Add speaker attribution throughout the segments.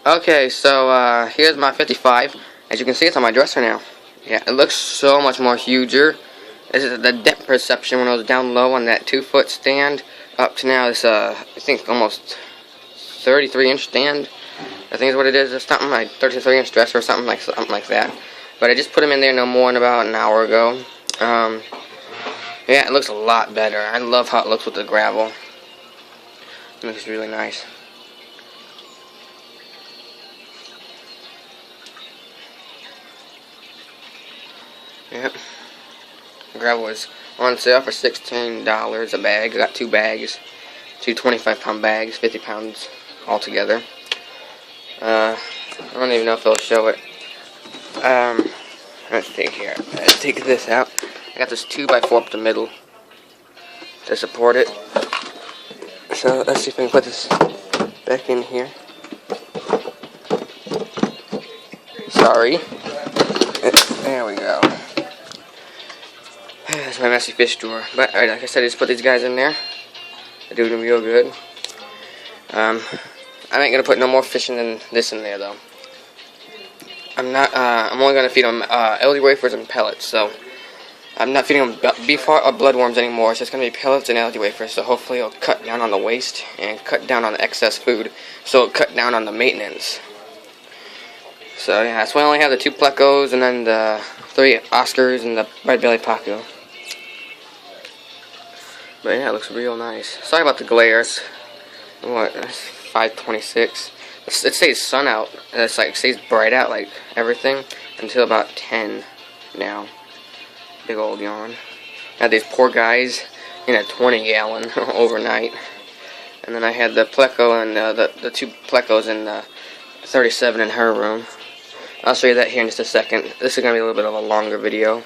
Speaker 1: Okay, so here's my 55. As you can see, it's on my dresser now. Yeah, it looks so much more huger. This is the depth perception when I was down low on that 2-foot stand up to now this I think almost 33-inch stand. I think is what it is. It's something like 33-inch dresser or something like that. But I just put them in there no more than about an hour ago. Yeah, it looks a lot better. I love how it looks with the gravel. It looks really nice. Yep. Gravel is on sale for $16 a bag. I got 2 bags. 2 25-pound bags, 50 pounds altogether. I don't even know if it'll show it. Let's see here. Let's take this out. I got this 2x4 up the middle to support it. So let's see if I can put this back in here. Sorry. There we go. That's my messy fish drawer. But like I said, I just put these guys in there. They're doing real good. I ain't gonna put no more fishing than this in there though. I'm only gonna feed them LD wafers and pellets. So I'm not feeding them beef or bloodworms anymore. It's just gonna be pellets and LD wafers. So hopefully it'll cut down on the waste and cut down on the excess food. So it'll cut down on the maintenance. So yeah, that's why I only have the 2 plecos and then the 3 Oscars and the red belly Pacu. But yeah, it looks real nice. Sorry about the glares. What? 5:26. It stays sun out. It's like stays bright out like everything until about 10 now. Big old yawn. Had these poor guys in a 20-gallon overnight, and then I had the pleco and the 2 plecos in the 37 in her room. I'll show you that here in just a second. This is gonna be a little bit of a longer video,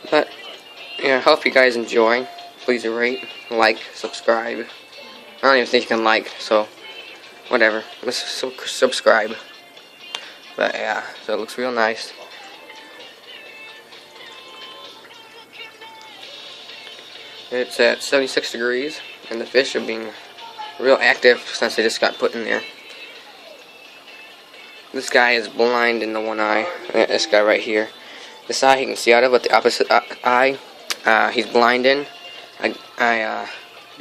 Speaker 1: but yeah, I hope you guys enjoy. Please rate, like, subscribe. I don't even think you can like, so whatever. Let's subscribe. But yeah, so it looks real nice. It's at 76 degrees, and the fish are being real active since they just got put in there. This guy is blind in the one eye. This guy right here. This eye he can see out of, but the opposite eye, he's blind in. I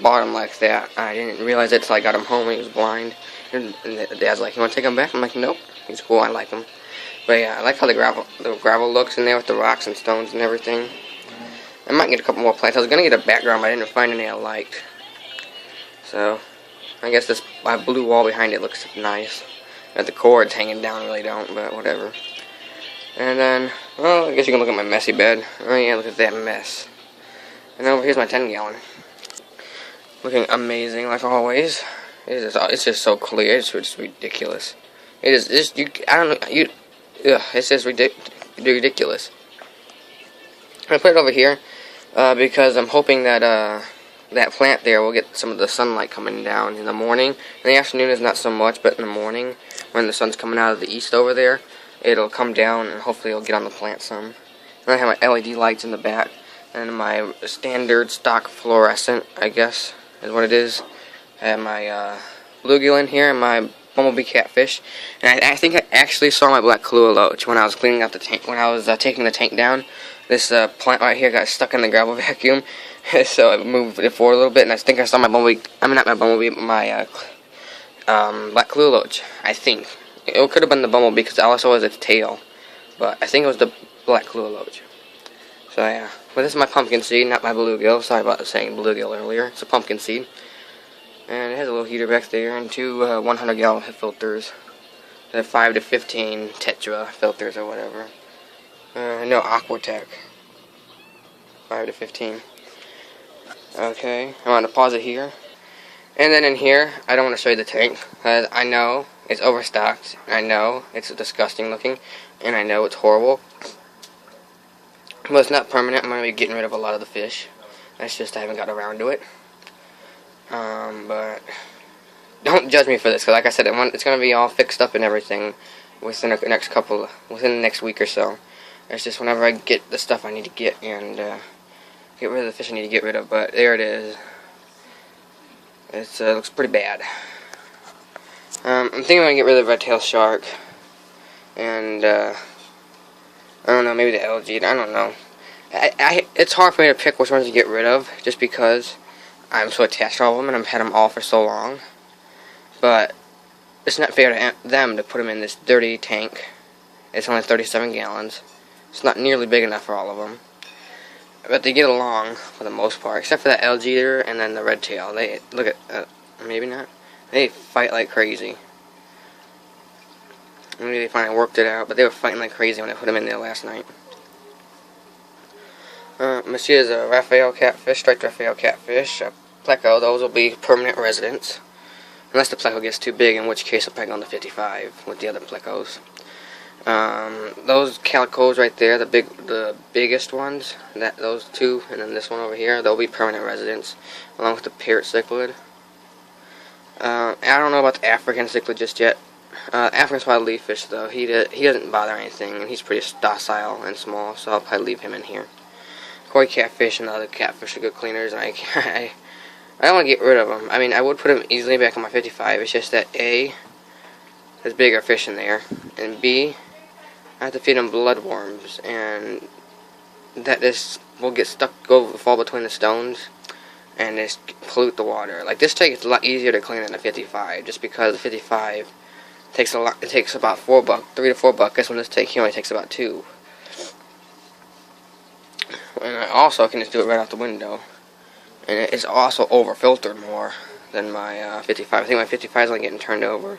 Speaker 1: bought him like that. I didn't realize it till I got him home and he was blind. And the dad's like, "You want to take him back?" I'm like, "Nope. He's cool. I like him." But yeah, I like how the gravel looks in there with the rocks and stones and everything. I might get a couple more plants. I was gonna get a background, but I didn't find any I liked. So I guess this blue wall behind it looks nice. Got the cords hanging down, really don't, but whatever. And then, well, I guess you can look at my messy bed. Oh yeah, look at that mess. And over here's my 10-gallon. Looking amazing, like always. It's just so clear. It's just ridiculous. It's just, I don't know, it's just ridiculous. I put it over here because I'm hoping that that plant there will get some of the sunlight coming down in the morning. In the afternoon is not so much, but in the morning, when the sun's coming out of the east over there, it'll come down and hopefully it'll get on the plant some. And I have my LED lights in the back, and my standard stock fluorescent, I guess, is what it is. I have my bluegill in here and my bumblebee catfish. And I think I actually saw my black Kahlua loach when I was cleaning out the tank, when I was taking the tank down. This plant right here got stuck in the gravel vacuum, so I moved it forward a little bit, and I think I saw my bumblebee, I mean not my bumblebee, but my black Kahlua loach, I think. It could have been the bumblebee because all I saw was its tail, but I think it was the black Kahlua loach. So yeah, but this is my pumpkin seed, not my bluegill. Sorry about saying bluegill earlier. It's a pumpkin seed. And it has a little heater back there and 2 100-gallon filters. The 5 to 15 Tetra filters or whatever. No, Aquatech. 5 to 15. Okay, I'm going to pause it here. And then in here, I don't want to show you the tank, because I know it's overstocked. I know it's disgusting looking, and I know it's horrible. But it's not permanent. I'm going to be getting rid of a lot of the fish. That's just I haven't got around to it. But don't judge me for this, because like I said, it's going to be all fixed up and everything within the next week or so. It's just whenever I get the stuff I need to get and get rid of the fish I need to get rid of. But there it is. It looks pretty bad. I'm thinking I'm going to get rid of the red-tailed shark. And, I don't know, maybe the algae. I don't know. It's hard for me to pick which ones to get rid of, just because I'm so attached to all of them, and I've had them all for so long. But it's not fair to them to put them in this dirty tank. It's only 37 gallons. It's not nearly big enough for all of them. But they get along for the most part, except for that algae eater and then the red tail. They look at maybe not. They fight like crazy. Maybe they finally worked it out, but they were fighting like crazy when I put them in there last night. Monsieur is a Raphael catfish, striped Raphael catfish. Pleco, those will be permanent residents. Unless the pleco gets too big, in which case I'll probably go on the 55 with the other plecos. Those calicos right there, the biggest ones, those two, and then this one over here, they'll be permanent residents, along with the parrot cichlid. I don't know about the African cichlid just yet. African spotted leaffish, though, he doesn't bother anything, and he's pretty docile and small, so I'll probably leave him in here. Koi catfish and the other catfish are good cleaners, and I don't want to get rid of them. I mean, I would put them easily back on my 55. It's just that A, there's bigger fish in there, and B, I have to feed them bloodworms, and that this will get stuck, fall between the stones, and just pollute the water. Like, this tank is a lot easier to clean than the 55, just because the 55 takes a lot. It takes about 3 to 4 buckets, when this tank here only takes about 2. And I also can just do it right out the window. And it's also over-filtered more than my 55. I think my 55 is only getting turned over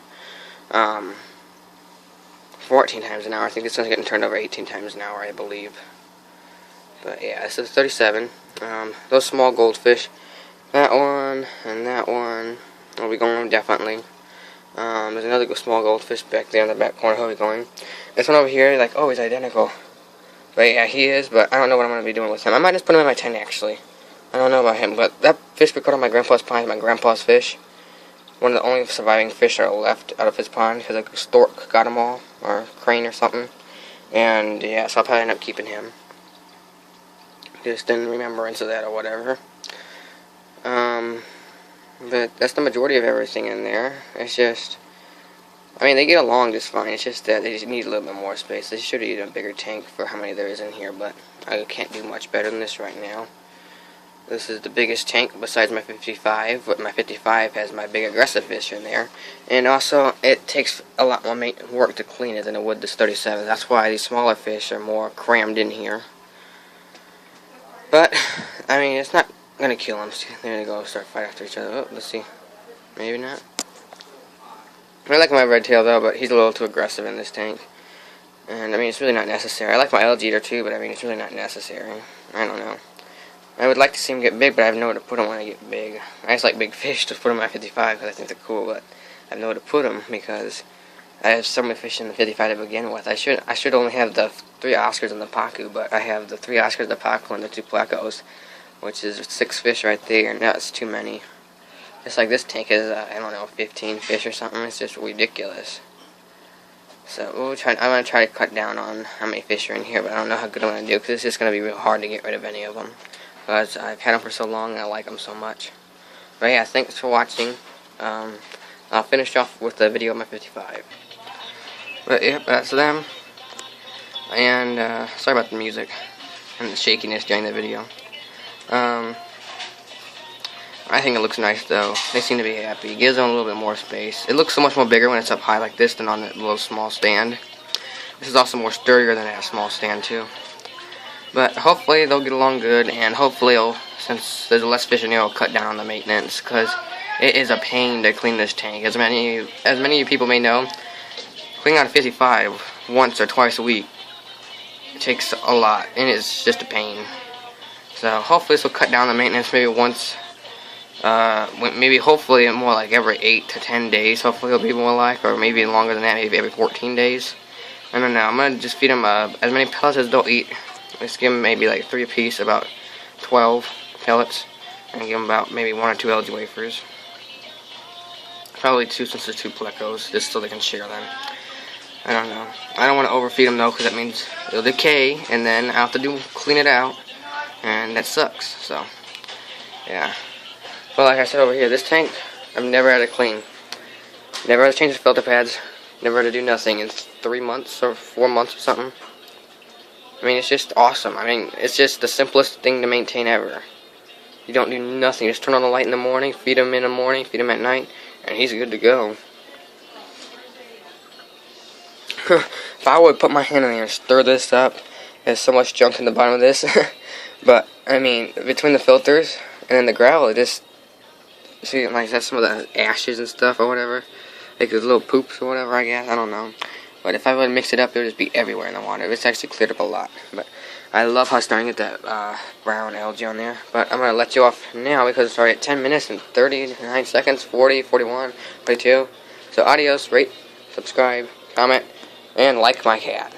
Speaker 1: 14 times an hour. I think this one's getting turned over 18 times an hour, I believe. But yeah, this is 37. Those small goldfish, that one and that one will be going definitely. There's another small goldfish back there in the back corner. He'll be going. This one over here, like, oh, he's identical. But yeah, he is, but I don't know what I'm going to be doing with him. I might just put him in my tent, actually. I don't know about him, but that fish we caught on my grandpa's pond is my grandpa's fish. One of the only surviving fish that are left out of his pond, because a stork got them all, or a crane or something. And yeah, so I'll probably end up keeping him. Just in remembrance of that or whatever. But that's the majority of everything in there. It's just, I mean, they get along just fine. It's just that they just need a little bit more space. They should have used a bigger tank for how many there is in here, but I can't do much better than this right now. This is the biggest tank besides my 55, but my 55 has my big aggressive fish in there. And also, it takes a lot more work to clean it than it would this 37. That's why these smaller fish are more crammed in here. But, I mean, it's not going to kill them. There they go, start fighting after each other. Oh, let's see. Maybe not. I like my red tail, though, but he's a little too aggressive in this tank. And, I mean, it's really not necessary. I like my algae eater, too, but, I mean, it's really not necessary. I don't know. I would like to see him get big, but I have nowhere to put him when I get big. I just like big fish to put them in my 55 because I think they're cool, but I have nowhere to put them because I have so many fish in the 55 to begin with. I should only have the 3 Oscars and the Pacu, but I have the 3 Oscars, the Pacu, and the 2 Plecos, which is 6 fish right there, and that's too many. Just like this tank is, I don't know, 15 fish or something. It's just ridiculous. So I'm going to try to cut down on how many fish are in here, but I don't know how good I'm going to do because it's just going to be real hard to get rid of any of them. Because I've had them for so long and I like them so much. But yeah, thanks for watching. I'll finish off with the video of my 55. But yeah, that's them. And sorry about the music and the shakiness during the video. I think it looks nice though. They seem to be happy. It gives them a little bit more space. It looks so much more bigger when it's up high like this than on that little small stand. This is also more sturdier than that small stand too. But hopefully they'll get along good, and hopefully since there's less fish in here, it'll cut down on the maintenance, because it is a pain to clean this tank. As many of you people may know, cleaning out a 55 once or twice a week, it takes a lot, and it's just a pain. So hopefully this will cut down the maintenance maybe once, maybe hopefully more like every 8 to 10 days, hopefully it'll be more like, or maybe longer than that, maybe every 14 days. I don't know, I'm going to just feed them as many pellets as they'll eat. Just give them maybe like 3 apiece, about 12 pellets, and give them about maybe 1 or 2 algae wafers. Probably 2 since there's 2 plecos, just so they can share them. I don't know. I don't want to overfeed them though, because that means it'll decay, and then I'll have to clean it out, and that sucks. So, yeah. But like I said over here, this tank I've never had to clean. Never had to change the filter pads. Never had to do nothing in 3 months or 4 months or something. I mean, it's just awesome. I mean, it's just the simplest thing to maintain ever. You don't do nothing. Just turn on the light in the morning, feed him in the morning, feed him at night, and he's good to go. If I would put my hand in there and stir this up, there's so much junk in the bottom of this. But, I mean, between the filters and then the gravel, it just, see, like, that's some of the ashes and stuff or whatever. Like, the little poops or whatever, I guess. I don't know. But if I would mix it up, it would just be everywhere in the water. It's actually cleared up a lot. But I love how it's starting to get that brown algae on there. But I'm going to let you off now because it's already at 10 minutes and 39 seconds, 40, 41, 42. So adios, rate, subscribe, comment, and like my cat.